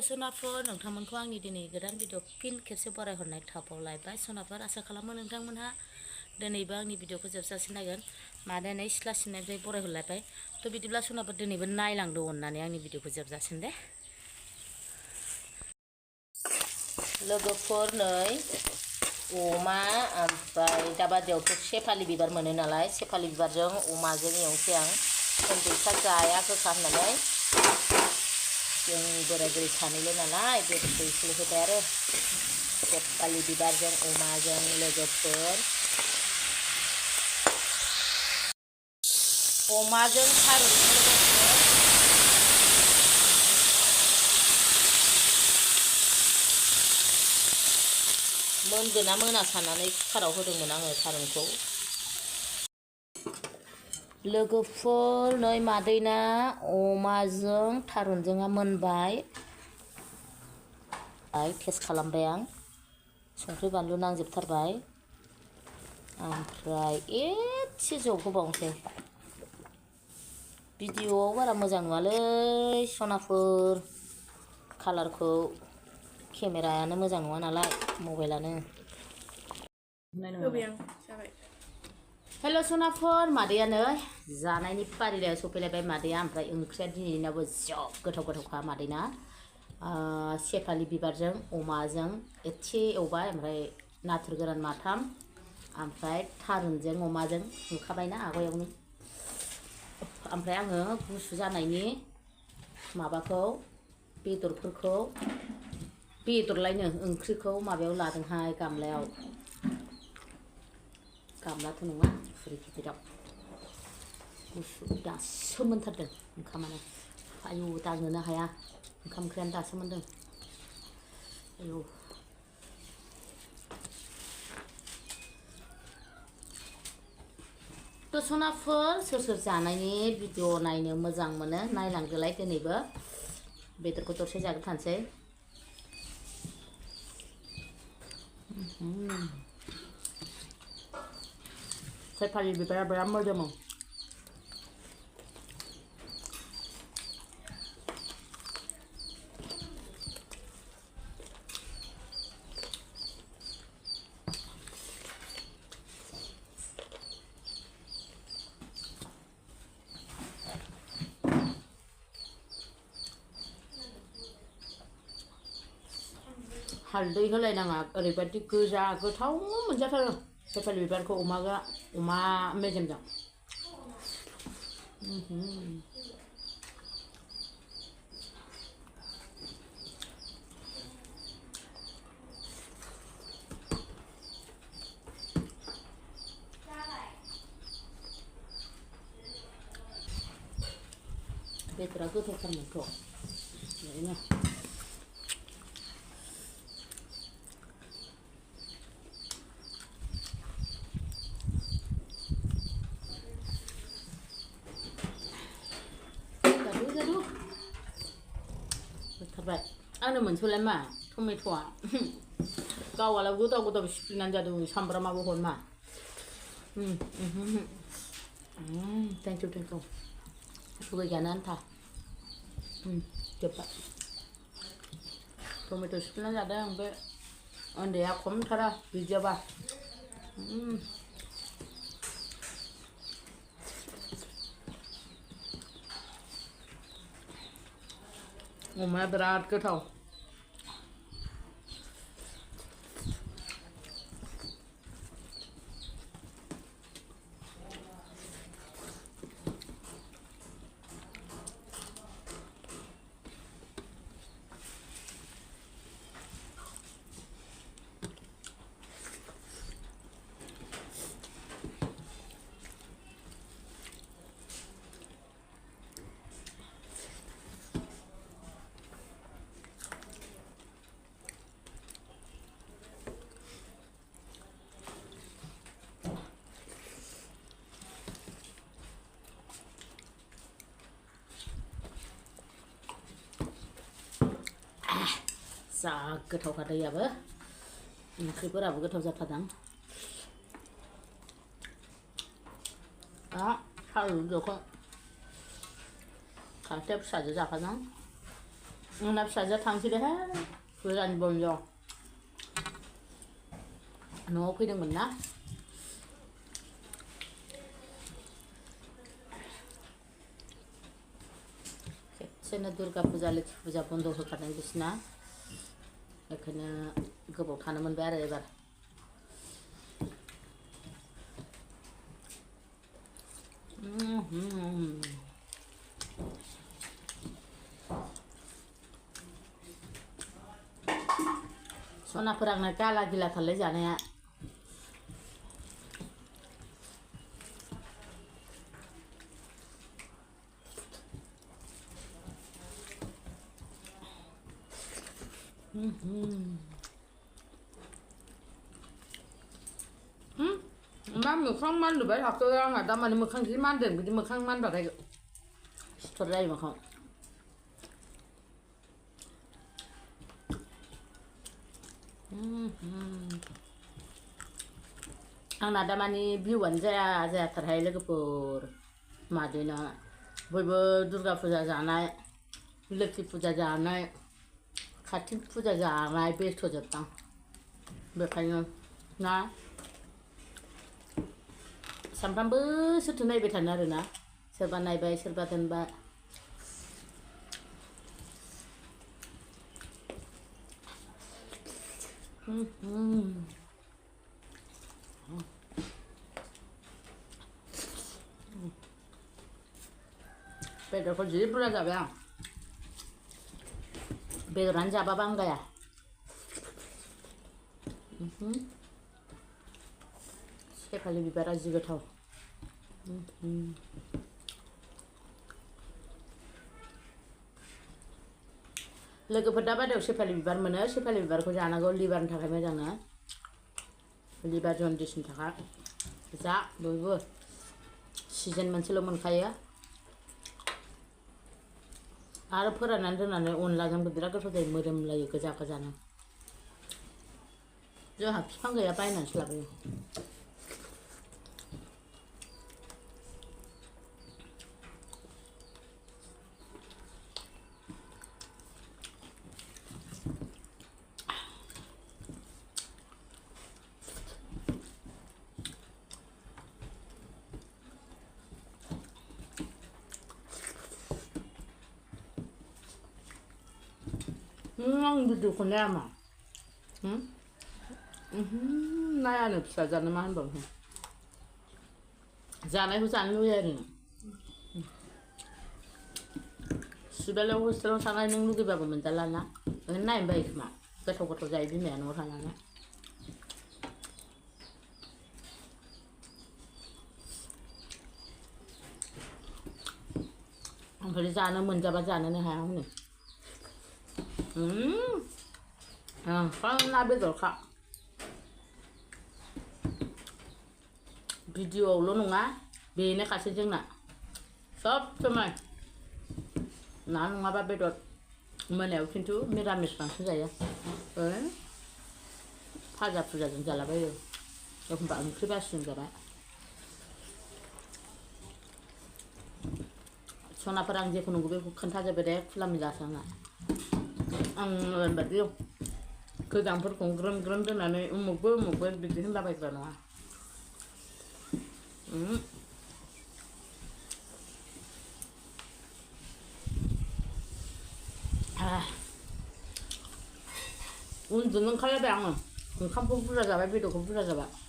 सनाफोर नोंथांमोनखौ आंनि दिनै गोदान भिडिअ फिन खेबसे बरायहरनाय थाबावलायबाय सनाफोर आसा खालामो नोंथांमोनहा दिनैबो आंनि भिडिअखौ जोबजासिम नायगोन मादै सिथ्ला सिबनायनिफ्राय बरायहरलायबाय थ' बिदिब्ला सनाफोर दिनैबो नायलांदो अननानै आंनि भिडिअखौ जोबजासिम दे लोगोफोर नै अमा ओमफ्राय दाबादियावथ' सेफालि बिबार मोनो नालाय सेफालि बिबारजों अमाजों एवनोसै आं उन्दैफ्रा जाया गोखा होननानै जों बोराय बुरै सानैल' नालाय बेदरखौ एसेल' होबाय आरो सेफालि बिबारजों अमाजों लोगोफोर अमाजों थारुनजों मोनगोना मोना साननानै कुकाराव होदोंमोन आङो थारुनखौ लोगोफोर नै मादैना अमाजों थारुनजोंआ मोनबाय टेस्ट खालामबाय आं संख्रि बानलु नांजोबथारबाय ओमफ्राय एसे जब होबावनोसै भिडिअआव बारा मोजां नुवालै सनाफोर कालारखौ केमेरायानो मोजां नङा नालाय मबाइलानो हेल' सनाफोर मादैयानो जानायनि फारिलायाव सफैलायबाय मादैया ओमफ्राय ओंख्रिया दिनैनाबो जब गोथाव गोथावखा मादैना सेफालि बिबारजों अमाजों एसे एवबाय ओमफ्राय नाथुर गोरान माथाम ओमफ्राय थारुनजों अमाजों नुखाबायना आगोलावनो ओमफ्राय आङो गुसु जानायनि माबाखौ बेदरफोरखौ बेदरलायनो ओंख्रिखौ माबायाव लादोंहाय गामलायाव गामलाथ' नङा खुरै गिदिराव गुसु दासो मोनथारदों ओंखामानो आयौ दांनोनो हाया ओंखाम ओंख्रियानो दासो मोनदों आयौ थ' सनाफोर सोर सोर जानायनि भिडिअ नायनो मोजां मोनो नायलांदोलाय दिनैबो बेदरखौ दरसे जाग्रोथारसै सेफालि बिबारा बिराद मोदोमो हालदै होलायनाङा ओरैबायदि गोजा गोथाव मोनजाथारो सेफालि बिबारखौ अमा मेजेमजों बेदरा गोथावथारमोनथ' ओरैनो होथारबाय आंनो मोनसैलाय मा टमेट'आ गावालाय गोदाव गोदाव सिफ्लेनानै जादों सामब्रामाबो हरमा थेंक इउ सुगैगानो आन्था जोब्बाय टमेट' सिफ्लेनानै जादों बे उन्दैया खमथारा बिदियाबा अमाया बिराद गोथाव जा गोथावखा दैयाबो ओंख्रिफोराबो गोथाव जाथारदों थारुन जखौ सासे फिसाजो जाफादों 나 फिसाजोआ थांसैलै गोजान बन्द न'आव फैदोंमोन ना खेबसेनो दुर्गा फुजा लोखि फुजा बन्द होखादों बिसिना बेखायनो गोबाव थानो मोनबाय आरो एबार सनाफोर आंना गाला गिलाथारलै जानाया मा मोखां मानलुबाय थाखो आंहा दामानि मोखां जि मानदों बिदि मोखां मानबाथाय सिथर जायो मोखां आंना दामानि भिउआनो जायाथारहाय लोगोफोर मादैना बयबो दुर्गा फुजा जानाय लोखि फुजा जानाय कार्तिक फुजा जानाय बेस्थ' जोबदां बेखायनो ना सामफ्रामबो सोरथो नायबाय थानो आरोना सोरबा नायबाय सोरबा दोनबाय बेदरखौ जि बुरजा जाबाय आं बेदरानो जाबाबो आंगाया सेफालि बिबारा जि गोथाव लोगोफोर दा बादियाव सेफालि बिबार मोनो सेफालि बिबारखौ जानांगौ लिभारनि थाखाय मोजांनो लिभार जन्दिसनि थाखाय जा बयबो सिजन मोनसेल' मोनखायो आरो फोराननानै दोननानै अनलाजोंबो बिराद गोथाव जायो मोदोमलायो गोजा गोजानो जोंहा बिफां गैया बायनानैसो लाबोयो आं भिडिअखौ नाया मा नायानो फिसाजानो मा होनबावनो जानायखौ जानो लुबैयो आरो सिबालाव हस्टेलाव थानाय नों लुगैबाबो मोनजालाना ओंखायनो नायनो बायो खोमा गोथाव गोथाव जायो बिमाया न'आव थानानै ओमफ्राय जानो मोनजाबा जानोनो हाया हनै ना बेदरखा भिडिअआवल' नङा बेनो खासै जोंना सब समाय ना नङाबा बेदर मोनायाव खिन्थु मिरामिस बांसिन जायो फाजा फुजाजों जालाबायो एखमबा ओंख्रि बासिजों जाबाय सनाफोर आं जेखौ नंगौ बेखौ खोन्थाजोबबाय दे खुला मिलासो आं ओरैबादि गोजामफोरखौ ग्रोम ग्रोम दोननानै उमुगबो बिदि होनलाबायग्रा नङा उन्दुनो ओंखारलायबाय आङो ओंखामखौ बुरजा जाबाय बेदरखौ बुरजा जाबाय